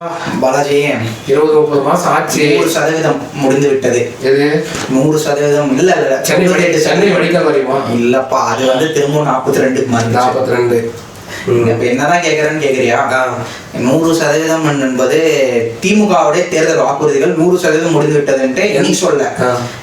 பாலாஜி 20-30 மாசம் ஆச்சு. 100% முடிந்து விட்டது. எது 100% இல்ல சென்னை மெடிக்கல் வரையுமா? இல்லப்பா, அது வந்து திரும்ப 42க்கு மாறி 42. இப்ப என்னதான் கேக்குறேன்னு கேக்குறியா? 100% என்பது திமுகவுடைய தேர்தல் வாக்குறுதிகள் 100% முடிந்து விட்டதுன்ட்டு நீ சொல்ல.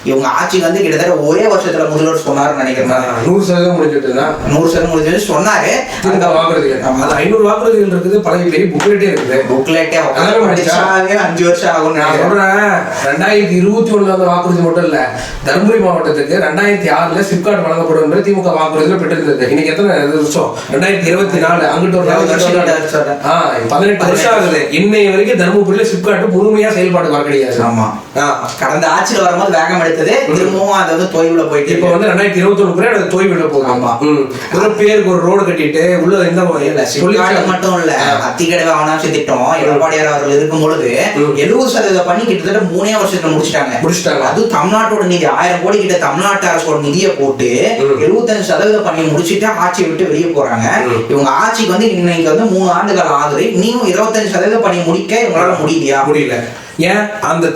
இவங்க ஆட்சி வந்து கிட்டத்தட்ட ஒரே வருஷத்துல முதல்வர் சொன்னாருன்னு நினைக்கிறேன். 100% முடிஞ்சுட்டுனா 100% முடிஞ்சது சொன்னாரு. அந்த வாக்குறுதிகள் 500 வாக்குறுதிகள் இருக்குது. பழைய பெரிய புக்லெட்டே இருக்குது. புக்லெட்டே படிச்சாவே 5 வருஷம் ஆகும். நான் சொல்றேன் 2021 அந்த வாக்குறுதி மட்டும் இல்ல, தர்மபுரி மாவட்டத்துக்கு 2006 சிப்காட் வழங்கப்படும் என்று திமுக வாக்குறுதியில் பெற்றிருந்தது. இன்னைக்கு எத்தனை வருஷம்? 2024. அங்கிட்ட ஒரு 18 வருஷம் ஆகுது. இன்னைய வரைக்கும் தர்மபுரியில சிப்காட் முழுமையா செயல்பாடு வர கிடையாது. ஆமா, கடந்த ஆட்சியில் வரும்போது வேகம் எடுத்தது, திரும்பவும் அது வந்து தொய்வுல போயிட்டு இப்ப வந்து 2021 தொய்வுல போகுது. ஆமா, ஒரு பேருக்கு ஒரு ரோடு கட்டிட்டு உள்ள எந்த மட்டும் இல்ல, அத்திக்கடை அவனாட்சி திட்டம் எடப்பாடியார் அவர்கள் இருக்கும் பொழுது 70% பண்ணி கிட்டத்தட்ட 3 வருஷத்துல முடிச்சிட்டாங்க. அது தமிழ்நாட்டோட நிதி 1000 கோடி கிட்ட தமிழ்நாட்டு அரசோட நிதியை போட்டு 75% பண்ணி முடிச்சுட்டு ஆட்சியை விட்டு வெளியே போறாங்க. இவங்க ஆட்சிக்கு வந்து இன்னைக்கு வந்து 3 ஆண்டுகள் ஆகுது. நீயும் 25% பண்ணி முடிக்க இவங்களால முடியல. ஏன் அந்த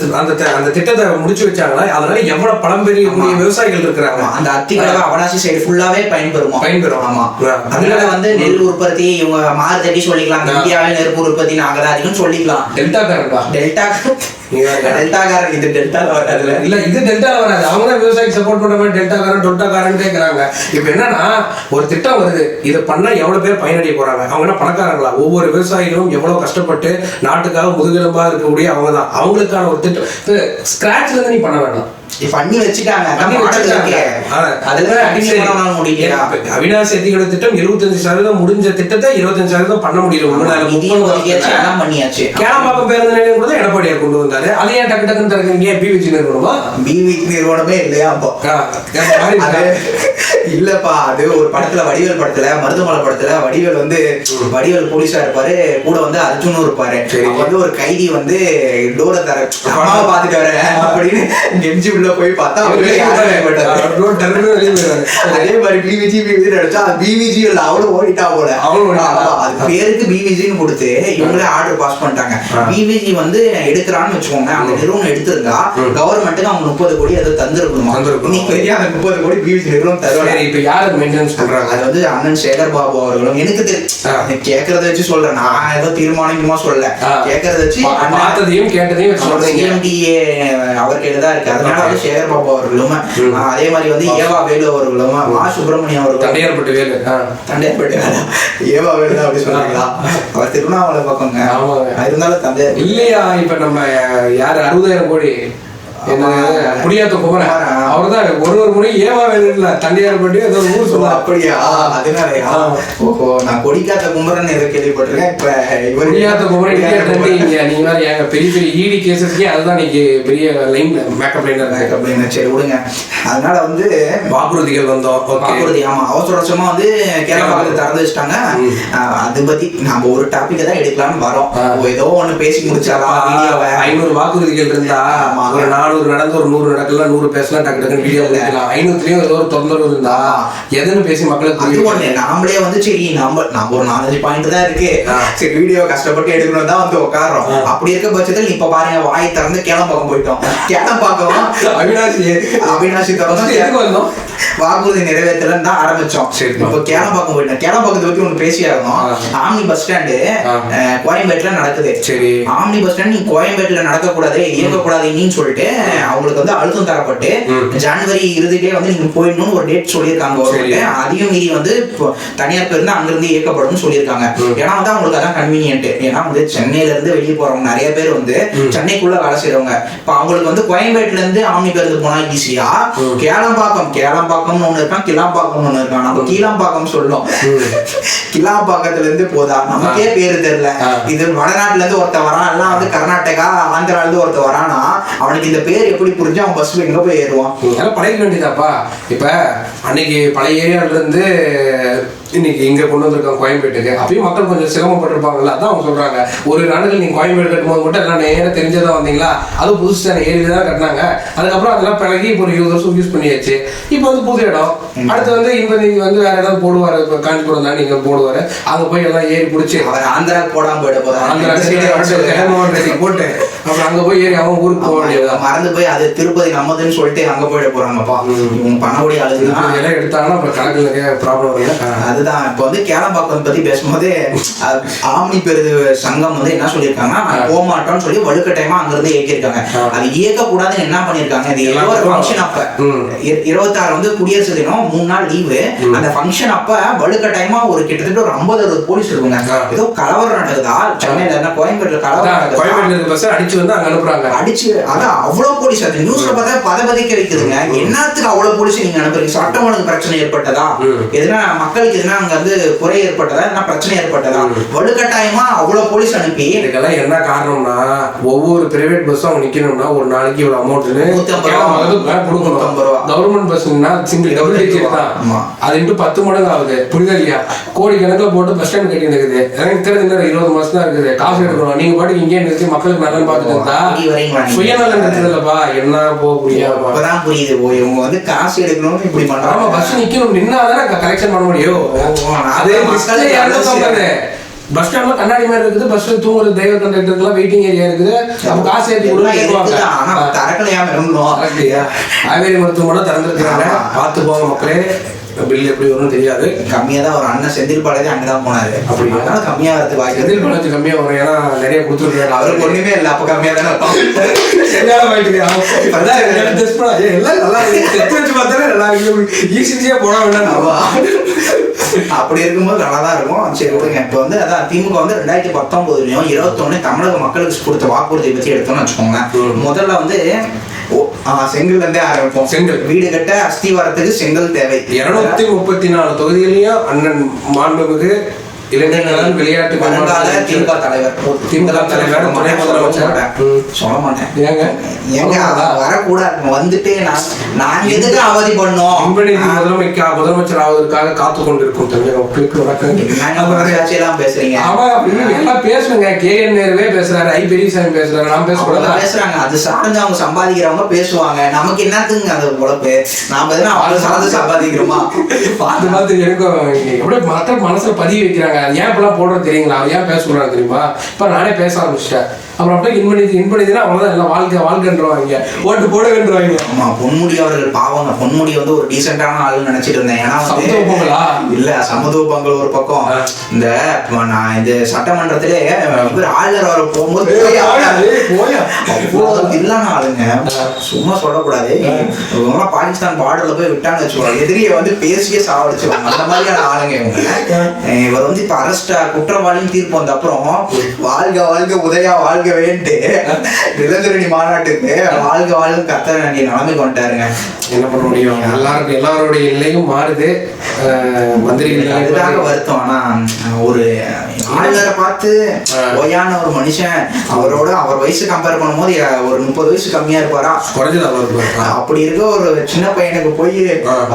திட்டத்தை முடிச்சு வச்சாங்களா? அதனால எவ்வளவு பழம்பெரிய விவசாயிகள் இருக்கிறாங்க. அந்த அத்திக்கடவை அவனாசி சைடு ஃபுல்லாவே பயன்பெறும். ஆமா, அதனால வந்து நெல் உற்பத்தி இவங்க மாறுதட்டி சொல்லிக்கலாம். இந்தியாவில் நெருப்பு உற்பத்தி நாங்கதான் அதிகம் சொல்லிக்கலாம். டெல்டாக்காரன் இது டெல்டால வராது. இல்ல, இது டெல்டால வராது. அவங்க தான் விவசாயிக்கு சப்போர்ட் பண்ற மாதிரி டெல்டாக்காரன் கேட்கறாங்க. இப்ப என்னன்னா, ஒரு திட்டம் வருது, இதை பண்ணா எவ்வளவு பேர் பயனடைய போறாங்க? அவங்க என்ன பணக்காரங்களா? ஒவ்வொரு விவசாயிகளும் எவ்வளவு கஷ்டப்பட்டு நாட்டுக்காக முதுகெலும்பா இருக்கக்கூடிய அவங்க தான். அவங்களுக்கான ஒரு திட்டம் ஸ்கிராச்ல இருந்து நீ பண்ண வேண்டாம், பண்ணி வச்சுட்டாங்க. அவினாசி அதிகார திட்டம் 75% முடிஞ்ச திட்டத்தை 25% பண்ண முடியல. கேளம்பாக்கம் பேருந்து நிலையம் கூட எடப்பாடியார் கொண்டு வந்தாரு. அது ஏன் டக்கு டக்குன்னு திறக்கிறீங்க? பிவிஜி நிறுவனமா? பிவிஜி நிறுவனமே இல்லையா? அப்போ இல்லப்பா, அது ஒரு படத்துல வடிவேல் படத்துல மருதுமலை படத்துல வடிவேல் போலீஸா இருப்பாரு, கூட வந்து அர்ஜுனும் இருப்பாரு. வந்து ஒரு கைதி வந்து டோரை தர அம்மாவை பாத்துட்டு வர அப்படின்னு கெஞ்சி உள்ள போய் பார்த்தா அதே மாதிரி பிவிஜி நடிச்சா பிவிஜி இல்ல, அவளும் ஓடிட்டா போல. அது பேருக்கு பிவிஜின்னு கொடுத்து இவங்களே ஆர்டர் பாஸ் பண்ணிட்டாங்க. பிவிஜி வந்து எடுக்கிறான்னு வச்சுக்கோங்க, அந்த நிறுவனம் எடுத்திருந்தா கவர்மெண்ட்டுக்கு அவங்க 30 கோடி அதை தந்திருக்கணுமா? நீ பெரிய அந்த 30 கோடி பிவிஜி நிறுவனம் தருவாங்க. இப்ப யாரு மெயின்டெனன்ஸ் பண்றாங்க? அது வந்து அண்ணன் சேகர் பாபு அவர்களும். எனக்கு கேட்கறத வச்சு சொல்றேன், நான் ஏதோ தீர்மானமா சொல்ல, கேட்கறத வச்சு பார்த்ததையும் கேட்டதையும் சொல்றீங்க. அவர் கையிலதான் இருக்கு. அதனால சேகர் பாபு அவர்களும், அதே மாதிரி வந்து ஏவா வேலு அவர்களும், மா சுப்பிரமணியம் அவர்களும், தண்டையார்பட்டு ஏவா வேலு தான் அப்படி சொன்னாங்களா? அவர் திருவண்ணாமலை பக்கங்க. இருந்தாலும் தந்தையார் இல்லையா? இப்ப நம்ம யாரு 60,000 கோடி குடியாத்த குமரன் அவர்தான் ஒரு முறை ஏவா வேணும்ல தண்டையார்பட்டி ஏதோ ஊர் சொல்லுவா. அப்படியா? அதனாலயா? ஓஹோ, நான் கொடிக்காத்த குமரன் ஏதோ கேள்விப்பட்டிருக்கேன். இப்ப குடியாத்த குமரன் நீங்க மாதிரி எங்க பெரிய ஈடி கேசஸ்க்கே அதுதான் நீங்க பெரிய லைன் மேக்கப் லைனர். சரி விடுங்க. அதனால வந்து வாக்குறுதிகள் வந்தோம். வாக்குறுதி ஆமா, அவசரமா வந்து கேரளா திறந்து வச்சுட்டாங்க. அது பத்தி நாம ஒரு டாபிக் தான் எடுக்கலாம்னு வரோம். ஏதோ ஒண்ணு பேசி முடிச்சாலாம். 500 வாக்குறுதிகள் இருந்தா ஒரு 400 நடந்து ஒரு 100 நடக்கலாம், 100 பேசலாம், டக்கு டக்குன்னு வீடியோ எடுக்கலாம். 500லயும் ஏதோ ஒரு தொந்தரவு இருந்தா எதுன்னு பேசி மக்களுக்கு நாமளே வந்து சரி நம்ம ஒரு 4-5 பாயிண்ட் தான் இருக்கு, சரி வீடியோ கஷ்டப்பட்டு எடுக்கணும் தான் வந்து உட்காரோம். அப்படி இருக்க பட்சத்தில் இப்ப பாருங்க, வாய் திறந்து கேளம்பாக்கம் போயிட்டோம். கேளம்பாக்கம் அவினாசி திறந்தோம், வாக்குறுதி நிறைவேற்றலன்னு தான் ஆரம்பிச்சோம். இப்போ கேளம்பாக்கம் போயிட்டோம். கேளம்பாக்கத்தை பத்தி ஒண்ணு பேசி ஆகணும். ஆம்னி பஸ் ஸ்டாண்டு கோயம்பேட்டுல நடக்குது. சரி, ஆம்னி பஸ் ஸ்டாண்ட் நீ கோயம்பேட்டுல நடக்கக்கூடாது, இயங்கக்கூடாது நீன்னு சொல்லிட்டு அவங்களுக்கு வந்து அழுத்தம் தரப்பட்டு ஜனவரி இறுதியிலே வந்து நீங்க போயிடணும்னு ஒரு டேட் சொல்லியிருக்காங்க. அதையும் மீறி வந்து தனியார் பேருந்து அங்கிருந்து இயக்கப்படும் சொல்லியிருக்காங்க. ஏன்னா வந்து அவங்களுக்கு அதான் கன்வீனியன்ட். ஏன்னா வந்து சென்னையில இருந்து வெளியே போறவங்க நிறைய பேர் வந்து சென்னைக்குள்ள வேலை செய்யறவங்க. இப்ப அவங்களுக்கு வந்து கோயம்பேட்டுல இருந்து ஆம்னி பேருந்து போனா ஈஸியா, கேளம்பாக்கம்னு ஒண்ணு இருக்கான், கிளாம்பாக்கம்னு ஒண்ணு இருக்கான். நம்ம கீழாம்பாக்கம் சொல்லும், கிளாம்பாக்கத்துல இருந்து போதா நமக்கே பேரு தெரியல. இது வடநாட்டுல இருந்து ஒருத்த வரான், எல்லாம் வந்து கர்நாடகா ஆந்திரால இருந்து ஒருத்த வரானா அவனுக்கு இந்த பேர் எப்படி புரிஞ்சு அவன் பஸ்ல எங்க போய் ஏறுவான்? பழக வேண்டியதாப்பா. இப்ப அன்னைக்கு பழைய ஏரியால இருந்து இன்னைக்கு இங்க கொண்டு வந்திருக்காங்க கோயம்பேட்டுக்கு. அப்பயும் மக்கள் கொஞ்சம் சிரமப்பட்டிருப்பாங்கல்ல, அதான் அவங்க சொல்றாங்க. ஒரு நாடுகள் நீங்க கோயம்பேடு கட்டும்போது மட்டும் எல்லாம் நேரம் தெரிஞ்சதா வந்தீங்களா, அது புதுசு தானே, 7 தான் கட்டினாங்க. அதுக்கப்புறம் அதெல்லாம் பழகி இப்போ ஒரு 20 வருஷம் யூஸ் பண்ணியாச்சு. இப்போ வந்து புது இடம். அடுத்து வந்து இப்போ நீங்க வந்து வேற ஏதாவது போடுவாரு, இப்போ காஞ்சிபுரம் தான் நீங்க போடுவாரு, அங்க போய் எல்லாம் ஏறி பிடிச்சி அவர் ஆந்திரா போடாம போயிட போறாங்க. ஆந்திரா போட்டு அப்புறம் அங்க போய் ஏறி அவங்க ஊருக்கு போக வேண்டியதா, மறந்து போய் அது திருப்பதி நம்மதுன்னு சொல்லிட்டு அங்க போயிட போறாங்கப்பா. இவங்க பண்ணக்கூடிய ஆளுங்க எல்லாம் எடுத்தாங்கன்னா அப்புறம் கணக்கு நிறைய ப்ராப்ளம் வருது. அதுதான் இப்போ வந்து கேளம்பாக்கம் பத்தி பேசும்போது ஆம்னி பெருது சங்கம் வந்து என்ன சொல்லியிருக்காங்கன்னா, போக மாட்டோம்னு சொல்லி வலுக்கட்டாயமா அங்க இருந்து இயக்கியிருக்காங்க. அது இயக்க கூடாதுன்னு என்ன பண்ணிருக்காங்க, இது ஒரு ஃபங்க்ஷன் அப்ப 26 வந்து குடியரசு தினம் 3 நாள் லீவு. அந்த ஃபங்க்ஷன் அப்ப வலுக்கட்டாயமா ஒரு கிட்டத்தட்ட ஒரு 50-60 போலீஸ் இருக்குங்க. ஏதோ கலவரம் நடக்குதா சென்னையில, என்ன கோயம்பேட்டில் கலவரம், கோயம்பேட்டில் பஸ் அடிச்சு வந்து அங்க அனுப்புறாங்க. அடிச்சு அதான் அவ்வளவு போலீஸ். அது நியூஸ்ல பார்த்தா பதபதிக்க வைக்குதுங்க. என்னத்துக்கு அவ்வளவு போலீஸ் நீங்க அனுப்புறீங்க? சட்டம் ஒழுங்கு பிரச்சனை ஏற்பட்டதா, எதுனா மக்களுக்கு எதுனா அங்க வந்து குறை ஏற்பட்டதா, என்ன பிரச்சனை ஏற்பட்டதா, வலுக்கட்டாயமா அவ்வளவு போலீஸ் அனுப்பி. இதுக்கெல்லாம் என்ன காரணம்னா, ஒவ்வொரு பிரைவேட் பஸ்ஸும் அவங்க நிக்கணும்னா ஒரு நாளைக்கு இவ்வளவு அமௌண்ட்னு 150 ரூபா. கவர்மெண்ட் பஸ்னா சிங்கிள் டபுள் டிஜிட் தான். அது இன்னும் 10 மடங்கு ஆகுது. புரியுதா இல்லையா? கோடி கணக்கில் போட்டு பஸ் ஸ்டாண்ட் கட்டி இருக்குது. எனக்கு தெரிஞ்ச 20 மாசம் தான் இருக்குது. காசு எடுக்கணும். நீங்க பாட்டுக்கு இங்கே நிறுத்தி மக்களுக்கு நல்லா பார்த்துட்டு இருந்தா சுயநலம் இருக்குதுல்லப்பா. என்ன போக புரியுது. இவங்க வந்து காசு எடுக்கணும்னு இப்படி பண்றாங்க. பஸ் நிக்கணும், நின்னாதானே கரெக்ஷன் பண்ண முடியும். அதே பஸ் ஸ்டாண்ட்ல கண்ணாடி மாதிரி இருக்குது. பஸ் தூங்குறது டிரைவர் கண்டக்டருக்குலாம் வெயிட்டிங் ஏரியா இருக்குது. அப்ப காசு ஏற்றி காவேரி மருத்துவமனை திறந்துருக்காங்க. பார்த்து போங்க மக்களே. பில் எப்படி வரும்னு தெரியாது. கம்மியா தான் ஒரு அண்ணன் செந்தில் பாலாஜி அங்கதான் போனாரு. அப்படி கம்மியா வரது வாய்ப்பு. செந்தில் பாலாஜி கம்மியா வரும், ஏன்னா நிறைய கொடுத்துருக்காரு. அவருக்கு ஒண்ணுமே இல்லை, அப்ப கம்மியா தானே ஈஸியா போனா வேண்டாம். அப்படி இருக்கும்போது நல்லாதான் இருக்கும். சரி விடுங்க. இப்ப வந்து அதான் திமுக வந்து 2019 21 தமிழக மக்களுக்கு கொடுத்த வாக்குறுதியை பத்தி எடுத்தோம்னு வச்சுக்கோங்களேன். முதல்ல வந்து செங்கல் இருந்தே ஆரம்பிப்போம். செங்கல் வீடு கட்ட அஸ்திவாரத்துக்கு செங்கல் தேவை. 234 தொகுதியிலையும் அண்ணன் மாண்புமிகு இளைஞர்கள் விளையாட்டு வருங்கால திமுக தலைவர் துணை முதலமைச்சர் சொல்ல மாட்டேன். ஏங்க வரக்கூடாது. வந்துட்டு நான் எதுக்கு அவதி பண்ணோம். முதலமைச்சர் ஆவதற்காக காத்து கொண்டிருக்கும் எல்லாம் பேசுறீங்க. எல்லாம் பேசுங்க. KN நேருவே பேசுறாரு, ஐ பெரியசாமி பேசுறாரு, நான் பேசக்கூடாது பேசுறாங்க. அது சார்ந்து அவங்க சம்பாதிக்கிறவங்க பேசுவாங்க. நமக்கு என்னத்துங்க அது பொழப்பு? நாம எதுனா அவங்க சார்ந்து சம்பாதிக்கிறோமா? பார்த்து பார்த்து எனக்கும் எப்படி மக்கள் மனசுல பதிய வைக்கிறாங்க. ஏன் இப்பெல்லாம் போடுறது தெரியுங்களா? ஏன் பேச சொல்றாங்க தெரியுமா? இப்ப நானே பேச ஆரம்பிச்சிட்டேன். அப்புறம் அப்படியே இன்பணிதுன்னா அவங்கதான் எல்லாம் வாழ்க்கைன்றவாங்க, ஓட்டு போட வேண்டுவாங்க. ஆமா, பொன்முடி அவர்கள் பாவங்க. பொன்முடி வந்து ஒரு டீசென்டான ஆளுன்னு நினைச்சிட்டு இருந்தேன். ஏன்னா இல்ல சமத்துவ பொங்கல் ஒரு பக்கம். இந்த நான் இந்த சட்டமன்றத்திலே ஆளுநர் வர போகும்போது இல்லான ஆளுங்க, சும்மா சொல்லக்கூடாது. இவங்க பாகிஸ்தான் பார்டர்ல போய் விட்டான்னு வச்சுக்கோங்க, எதிரியை வந்து பேசியே சாவடிச்சுவாங்க. அந்த மாதிரியான ஆளுங்க இவங்க. இவர் வந்து இப்ப அரெஸ்ட் குற்றவாளின்னு தீர்ப்பு வந்த அப்புறம் வாழ்க வாழ்க உதயா வாழ்க வேண்டு நிலந்தரணி மாநாட்டுக்கு வாழ்க வாழ்க கத்த வேண்டிய நிலைமைக்கு வந்துட்டாருங்க. என்ன பண்ண முடியும்? எல்லாருடைய நிலையும் மாறுது. மந்திரிகளுக்காக வருத்தம். ஆனா ஒரு ஆளுநரை பார்த்து ஓயான ஒரு மனுஷன் அவர் வயசு கம்பேர் பண்ணும்போது ஒரு 30 வயசு கம்மியா இருப்பாரா? குறைஞ்சது. அப்படி இருக்க ஒரு சின்ன பையனுக்கு போய்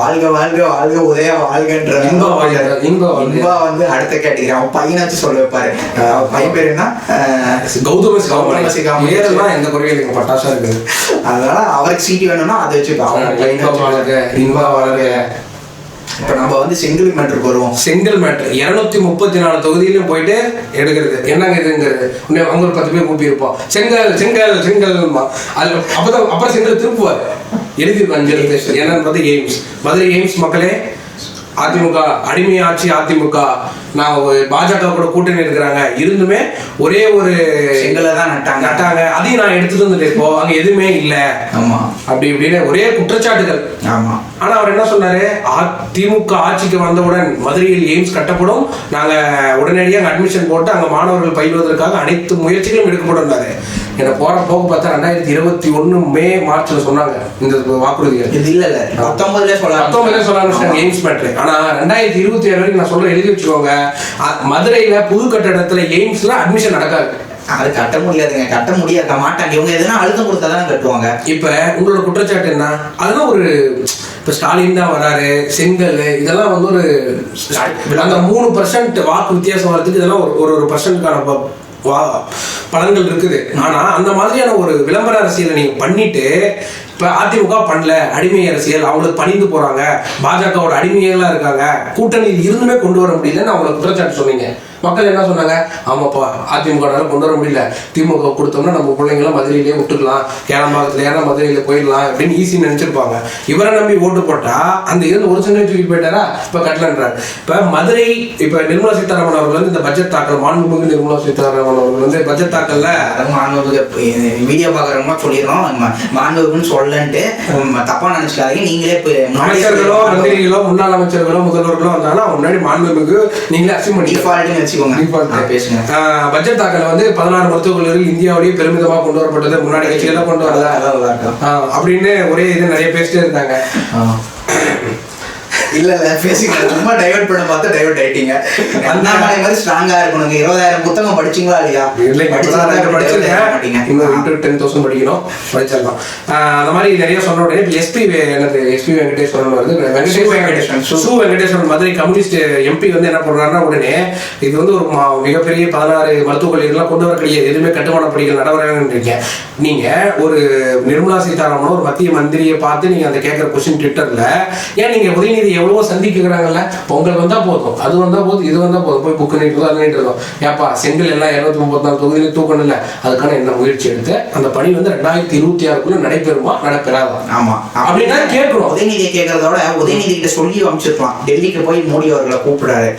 வாழ்க வாழ்க வாழ்க உதயா வாழ்கன்ற இன்பா வந்து அடுத்த கேட்டகரி. அவன் பையனாச்சும் சொல்ல வைப்பாரு. பையன் பேரு என்ன? கௌதம எந்த குறையும் பட்டாசா இருக்கு. அதனால அவருக்கு சீட்டு வேணும்னா அதை வச்சுக்கோ. இப்ப நம்ம வந்து செங்கல் மேட்டருக்கு வருவோம். செங்கல் மேட்டர் 234 தொகுதியிலும் போயிட்டு எடுக்கிறது என்னங்க இதுங்கிறது. அவங்க ஒரு 10 பேர் கூப்பி இருப்போம். செங்கல் செங்கல் செங்கல் அது அப்பதான் அப்புறம் செங்கல் திருப்புவார் எழுதியிருக்கோம் 5 எழுத்து. என்னன்னு பார்த்து எய்ம்ஸ், மதுரை எய்ம்ஸ் மக்களே. அதிமுக அடிமை ஆட்சி. அதிமுக நான் பாஜக கூட கூட்டணி இருக்கிறாங்க, இருந்துமே ஒரே ஒரு செங்கலை தான் நட்டாங்க. அதையும் நான் எடுத்துட்டு வந்துட்டு இப்போ அங்க எதுவுமே இல்ல. ஆமா, அப்படி இப்படின்னு ஒரே குற்றச்சாட்டுகள். ஆமா. ஆனா அவர் என்ன சொன்னாரு, திமுக ஆட்சிக்கு வந்தவுடன் மதுரையில் எய்ம்ஸ் கட்டப்படும், நாங்க உடனடியாக அட்மிஷன் போட்டு அங்க மாணவர்கள் பயிலுவதற்காக அனைத்து முயற்சிகளும் எடுக்கப்படும். என்ன போற போக பார்த்தா 2021 மே மார்ச்ல சொன்னாங்க இந்த வாக்குறுதிகள். இது இல்ல 19 சொல்லாங்க எய்ம்ஸ் மேட்டர். ஆனா 2027 வரைக்கும் நான் சொல்றேன், எழுதி வச்சுக்கோங்க. மதுரையில புது கட்டடத்துல எய்ம்ஸ்ல அட்மிஷன் நடக்காது. அது கட்ட முடியாதுங்க, கட்ட முடியாத மாட்டாங்க. இவங்க எதுனா அழுத்தம் கொடுத்தா தானே கட்டுவாங்க. இப்ப உங்களோட குற்றச்சாட்டு என்ன? அதெல்லாம் ஒரு இப்ப ஸ்டாலின் தான் வராரு, செங்கல் இதெல்லாம் வந்து ஒரு அந்த 3% வாக்கு வித்தியாசம் வரதுக்கு இதெல்லாம் ஒரு பர்சன்ட்கான பலன்கள் இருக்குது. ஆனா அந்த மாதிரியான ஒரு விளம்பர அரசியலை நீங்க பண்ணிட்டு இப்ப அதிமுக பண்ணல, அடிமை அரசியல், அவங்களுக்கு பணிந்து போறாங்க, பாஜகவோட அடிமைகளா இருக்காங்க, கூட்டணி இருந்துமே கொண்டு வர முடியலன்னு அவங்களுக்கு குற்றச்சாட்டு சொன்னீங்க. மக்கள் என்ன சொன்னாங்க? ஆமாப்பா அதிமுக கொண்டு வர முடியல, திமுக கொடுத்தோம்னா நம்ம பிள்ளைங்களாம் மதுரையிலேயே விட்டுக்கலாம், கேளம்பாக்கத்துல ஏன்னா மதுரையில போயிடலாம் அப்படின்னு ஈஸி நினைச்சிருப்பாங்க. இவரை நம்பி ஓட்டு போட்டா அந்த இருந்து ஒரு சங்கம் தூக்கி போயிட்டாரா இப்ப கட்டலன்றாரு. இப்ப மதுரை இப்ப நிர்மலா சீதாராமன் அவர்கள் வந்து இந்த பட்ஜெட் தாக்கல், மாண்புமிகு நிர்மலா சீதாராமன் அவர்கள் வந்து பட்ஜெட் தாக்கல்ல வீடியோ பாக்குறவங்க சொல்லிடுறோம், மாண்புமிகுன்னு சொல்லன்ட்டு தப்பா நினைச்சுக்காதீங்க. நீங்களே அமைச்சர்களோ மந்திரிகளோ முன்னாள் அமைச்சர்களோ முதல்வர்களோ வந்தாலும் முன்னாடி மாண்புமிகு நீங்களே அசிம் பண்ணி பட்ஜெட் தாக்கல் வந்து 16 மருத்துவக் கல்லூரிகள் இந்தியாவிலேயே பெருமிதமாக கொண்டு வரப்பட்டது, முன்னாடி கட்சிகள் கொண்டு வரல அப்படின்னு ஒரே இது நிறைய பேசிட்டே இருந்தாங்க. இல்ல பேசிங்க, சும்மா டைவர்ட் பண்ண பார்த்தா டைவர்ட் ஆயிட்டீங்க. அண்ணாமலை மாதிரி ஸ்ட்ராங்கா இருக்கணும். 20,000 புத்தகம் படிச்சீங்களா இல்லையா? இன்னும் 10,000 படிக்கணும், படிச்சிடலாம். அந்த மாதிரி நிறைய சொன்ன உடனே எஸ்பி வெங்கடேஸ்வரன் வருது. வெங்கடேஸ்வரன் மதுரை கம்யூனிஸ்ட் எம்பி வந்து என்ன பண்றாருன்னா, உடனே இது வந்து ஒரு மிகப்பெரிய 16 மருத்துவக் கல்லூரிகள்லாம் கொண்டு வர கிடையாது, எதுவுமே கட்டுமான பணிகள் நடவடிக்கை. நீங்க ஒரு நிர்மலா சீதாராமன் ஒரு மத்திய மந்திரியை பார்த்து நீங்க அந்த கேட்கிற கொஸ்டின் ட்விட்டர்ல ஏன் நீங்க உதயநிதி எவ்வளவோ சந்திக்கிறாங்கல்ல, பொங்கல் வந்தா போதும், அது வந்தா போதும், இது வந்தா போதும், போய் புக்கு நீட்டு அது நீட்டு இருக்கோம், ஏப்பா செங்கல் எல்லாம் 234 தொகுதியில தூக்கணும் இல்ல, அதுக்கான என்ன முயற்சி எடுத்து அந்த பணி வந்து 2026 நடைபெறுமா நடைபெறாதா? ஆமா அப்படின்னா கேட்கணும். உதயநிதியை கேட்கறதோட உதயநிதி கிட்ட சொல்லி அமைச்சிருக்கலாம், டெல்லிக்கு போய் மோடி அவர்களை கூப்பிடாரு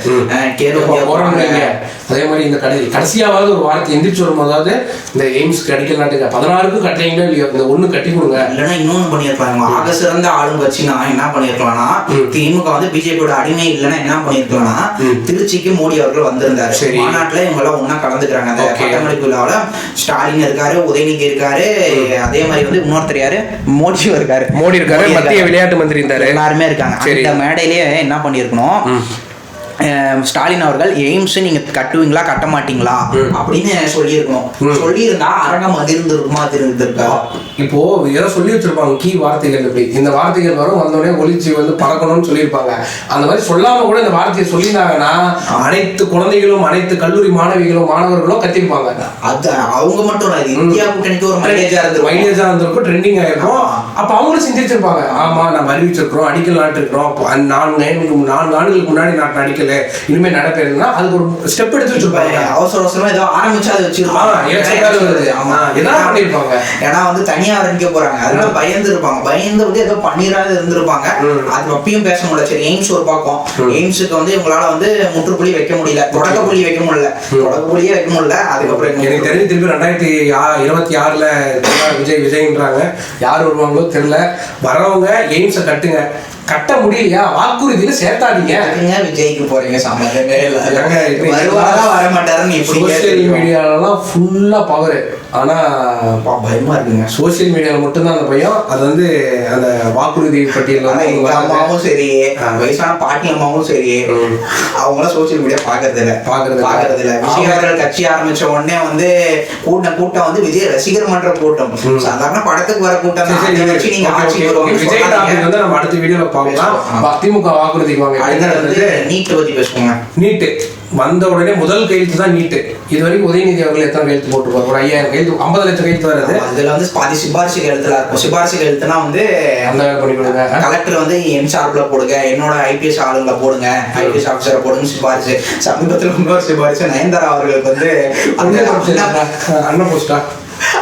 அதே மாதிரி இந்த கடைசியாவது ஒரு வாரத்தை எந்திரிச்சு வரும்போதாவது இந்த எய்ம்ஸ் அடிக்கல் நாட்டுங்க 16க்கும் கட்டுறீங்களோ இல்லையோ இந்த ஒண்ணு கட்டி கொடுங்க. இல்லைன்னா இன்னொன்னு பண்ணிருப்பாங்க, ஆக சிறந்த ஆளுங்கட்சி நான் என்ன பண்ணிருக்கலாம்னா, திமுக வந்து பிஜேபியோட அடிமை இல்லைன்னா என்ன பண்ணிருக்கலாம்னா, திருச்சிக்கு மோடி அவர்கள் வந்திருந்தாரு, மாநாட்டுல இவங்க எல்லாம் ஒன்னா கலந்துக்கிறாங்க. அந்த பட்டமளிப்பு விழாவில ஸ்டாலின் இருக்காரு, உதயநிதி இருக்காரு, அதே மாதிரி வந்து இன்னொருத்தர் யாரு, மோடி இருக்காரு, மத்திய விளையாட்டு மந்திரி இருந்தாரு, எல்லாருமே இருக்காங்க. அந்த மேடையிலேயே என்ன பண்ணிருக்கணும், ஸ்டாலின் அவர்கள் எய்ம்ஸ் நீங்க கட்டுவீங்களா கட்ட மாட்டீங்களா அப்படின்னு சொல்லியிருக்கணும். சொல்லியிருந்தா அரங்கம் அதிர்ந்திருக்குமா அதிர்ந்திருக்கா? இப்போ ஏதோ சொல்லி வச்சிருப்பாங்க கீ வார்த்தைகள், இப்படி இந்த வார்த்தைகள் வரும் வந்தோடனே ஒளிச்சு வந்து பறக்கணும்னு சொல்லியிருப்பாங்க. அந்த மாதிரி சொல்லாம கூட இந்த வார்த்தையை சொல்லியிருந்தாங்கன்னா அனைத்து குழந்தைகளும் அனைத்து கல்லூரி மாணவிகளும் மாணவர்களும் கத்திருப்பாங்க. அது அவங்க மட்டும் இந்தியா கூட்டணிக்கு ஒரு மைலேஜா இருந்திருக்கும், ட்ரெண்டிங் ஆயிருக்கும். அப்ப அவங்களும் சிந்திச்சிருப்பாங்க, ஆமா நம்ம அறிவிச்சிருக்கிறோம், அடிக்கல் நாட்டு இருக்கிறோம், 4 ஆண்டுகளுக்கு முன்னாடி நாட்டு அடிக்கல் இனிமே நடப்பேன்னா அதுக்கு ஒரு ஸ்டெப் எடுத்து வச்சிருப்பாங்க. அவசர அவசரமா ஏதோ ஆரம்பிச்சு அதை வச்சிருப்பாங்க. ஏன்னா வந்து தனியா ஆரம்பிக்க போறாங்க, அதனால பயந்து இருப்பாங்க, பயந்து வந்து ஏதோ பண்ணிடாது இருந்திருப்பாங்க. அது அப்பயும் பேச முடியல. சரி எய்ம்ஸ் ஒரு பக்கம், எய்ம்ஸுக்கு வந்து இவங்களால வந்து முற்றுப்புள்ளி வைக்க முடியல, தொடக்க புள்ளி வைக்க முடியல, அதுக்கப்புறம் எனக்கு தெரிஞ்சு திருப்பி 2026 விஜய்ன்றாங்க. யார் வருவாங்களோ தெரியல. வரவங்க எய்ம்ஸை கட்டுங்க, கட்ட முடியலையா வாக்குறுதியில சேர்த்தாதீங்க. விஜய்க்கு போறீங்க சம்பந்தமே இல்ல, வர மாட்டாருன்னு சோசியல் மீடியாலாம் ஃபுல்லா பவர். ஆனா பயமா இருக்குங்க, சோசியல் மீடியால மட்டும்தான் அந்த பையன். அது வந்து அந்த வாக்குறுதி பட்டியல் அம்மாவும் சரி, வயசான பாட்டி அம்மாவும் சரி, அவங்களாம் சோசியல் மீடியா பாக்குறது இல்ல. விஜய் அவர்கள் கட்சி ஆரம்பிச்ச உடனே வந்து கூட்டம் வந்து விஜய் ரசிகர் மன்ற கூட்டம், சாதாரண படத்துக்கு வர கூட்டம். நீங்க வந்து நம்ம அடுத்த வீடியோல திமுக வாக்குறுதிக்கு நீட் பத்தி பேசுவாங்க. நீட்டு வந்த உடனே முதல் கையெழுத்து தான் நீட்டு. இது வரைக்கும் உதயநிதி அவர்கள் எத்தனை கையெழுத்து போட்டுருப்பாரு? ஒரு 5000 கையெழுத்து, 50 லட்சம் கையெழுத்து வருது. அதுல வந்து பாதி சிபாரிசு கையெழுத்துல இருக்கும். சிபாரிசு கையெழுத்துனா வந்து அந்த பண்ணி கொடுங்க, கலெக்டர் வந்து என் சார்பில் போடுங்க, என்னோட ஐபிஎஸ் ஆளுங்களை போடுங்க, ஐபிஎஸ் ஆஃபீஸரை போடுங்க சிபாரிசு. சமீபத்தில் இன்னொரு சிபாரிசு நயன்தாரா அவர்களுக்கு வந்து அன்னபோஸ்டா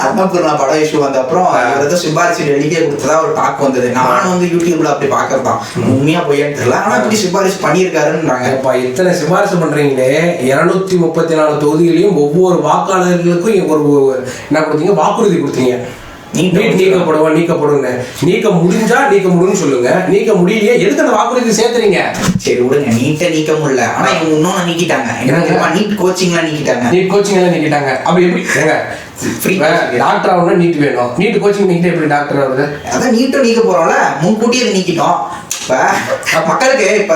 அன்னபூர்ணா படம் இஷ்யூ வந்த அப்புறம் ஏதோ சிபாரிசு டெல்லிக்கே கொடுத்ததா ஒரு டாக் வந்தது. நானும் வந்து யூடியூப்ல அப்படி பாக்குறதான், உண்மையா போயிட்டு தெரியல. ஆனா இப்படி சிபாரிசு பண்ணியிருக்காருன்றாங்க. இத்தனை சிபாரிசு பண்றீங்களே, 234 தொகுதிகளையும் ஒவ்வொரு வாக்காளர்களுக்கும் ஒரு என்ன கொடுத்தீங்க, வாக்குறுதி கொடுத்தீங்க. நீக்கப்படுங்க, நீக்க முடிஞ்சா நீக்க முடியும்னு சொல்லுங்க, நீக்க முடியலையே எதுக்கு அந்த வாக்குறுதி சேர்த்துறீங்க? சரி விடுங்க, நீட்ட நீக்க முடியல. ஆனா இவங்க இன்னொன்னு நீக்கிட்டாங்க, நீட் கோச்சிங்லாம் நீக்கிட்டாங்க. அப்படி எப்படி டாக்டர் ஆகணும்னா நீட் வேணும், நீட் கோச்சிங் நீக்கிட்டு எப்படி டாக்டர் ஆகுது? அதான் நீட்டும் நீக்க போறோம்ல, முன்கூட்டியே அதை நீக்கிட்டோம். இப்ப மக்களுக்கு இப்ப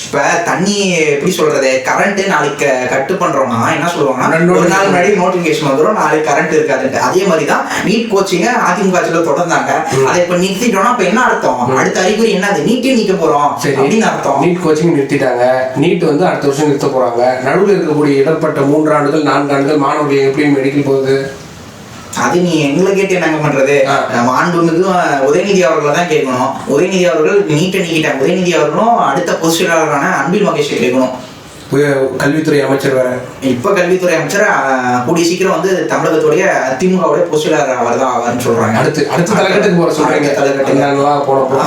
இப்ப தண்ணி எப்படி சொல்றது, கரண்ட் நாளைக்கு கட்டு பண்றோம்னா என்ன சொல்லுவாங்கன்னா ஒரு நாள் முன்னாடி நோட்டிபிகேஷன் வந்துடும் நாளைக்கு கரண்ட் இருக்காதுன்ட்டு. அதே மாதிரிதான் நீட் கோச்சிங்க அதிமுக தொடர்ந்தாங்க. அதை இப்ப நிறுத்திட்டோம்னா இப்ப என்ன அர்த்தம், அடுத்த அறிகுறி என்னது, நீட்டே நீக்க போறோம் அப்படின்னு அர்த்தம். நீட் கோச்சிங் நிறுத்திட்டாங்க, நீட் வந்து அடுத்த வருஷம் நிறுத்த போறாங்க. நடுவில் இருக்கக்கூடிய இடர்பட்ட 3 ஆண்டுகள் 4 ஆண்டுகள் மாணவர்கள் எப்படி மெடிக்கல் போகுது? அது நீ எங்களை கேட்டு என்னங்க பண்றது, மாண்புமிகு உதயநிதி அவர்களை தான் கேட்கணும். உதயநிதி அவர்கள் நீட்டை நீக்கிட்டாங்க. உதயநிதி அவர்களும் அடுத்த பொதுச்செயலாளரான அன்பில் மகேஷ் கேட்கணும். கல்வித்துறை அமைச்சர் வேற, இப்ப கல்வித்துறை அமைச்சர் கூடிய சீக்கிரம் வந்து தமிழகத்துடைய திமுகவுடைய பொதுச்செயலாளர் அவர் தான் ஆவார்னு சொல்றாங்க. அடுத்த தலைக்கட்டுக்கு போற சொல்றீங்க. போனப்போ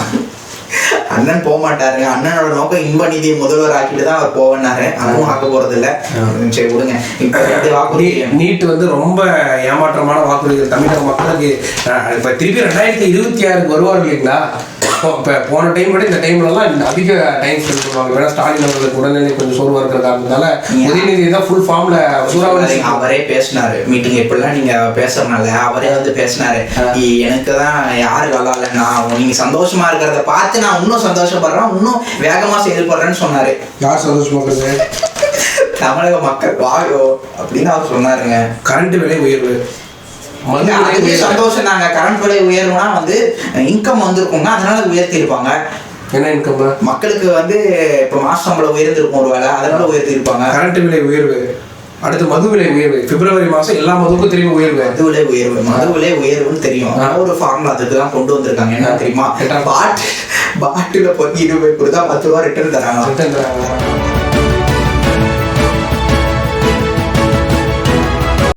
அண்ணன் போக மாட்டாரு. அண்ணனோட நோக்கம் இன்ப நிதியை முதல்வர் ஆக்கிட்டு தான் அவர் போவனாரு. அதுவும் ஆக்க போறது இல்ல. சரி விடுங்க. இப்ப நீட் வந்து ரொம்ப ஏமாற்றமான வாக்குறுதிகள் தமிழக மக்களுக்கு. இப்ப திருப்பி 2026 வருவார்கள் இல்லைங்களா? இப்போ போன டைம் விட இந்த டைம்லலாம் அதிக டைம் ஸ்பெண்ட் பண்ணுவாங்க. வேணா ஸ்டாலின் அவர்களுக்கு உடல்நிலை கொஞ்சம் சோர்வாக இருக்கிற காரணத்தால உதயநிதி தான் ஃபுல் ஃபார்ம்ல சூறாவளி அவரே பேசினாரு. மீட்டிங் எப்படிலாம் நீங்க பேசுறதுனால அவரே வந்து பேசினாரு, எனக்கு தான் யாரு நல்லா இல்லைன்னா நீங்க சந்தோஷமா இருக்கிறத பார்த்து நான் இன்னும் சந்தோஷப்படுறேன், இன்னும் வேகமா செயல்படுறேன்னு சொன்னாரு. யார் சந்தோஷமா? தமிழக மக்கள் வாயோ அப்படின்னு அவர் சொன்னாருங்க. கரண்ட் விலை உயர்வு சந்தோஷம் தாங்க. கரண்ட் விலை உயர்வுனா வந்து இன்கம் வந்திருக்குங்க, அதனால உயர்த்தி இருப்பாங்க. என்ன இன்கம்? மக்களுக்கு வந்து இப்ப மாச சம்பளம் உயர்ந்திருக்கும் ஒரு வேலை, அதனால உயர்த்தி இருப்பாங்க. கரண்ட் விலை உயர்வு, அடுத்து மது விலை உயர்வு. பிப்ரவரி மாசம் எல்லா மதுவுக்கும் திரும்பி உயர்வு. மது விலை உயர்வுன்னு தெரியும். ஒரு ஃபார்முலா அதுக்கு தான் கொண்டு வந்திருக்காங்க. என்ன தெரியுமா, பாட்டில போய் 20 கொடுத்தா 10 ரூபா ரிட்டர்ன் தராங்க.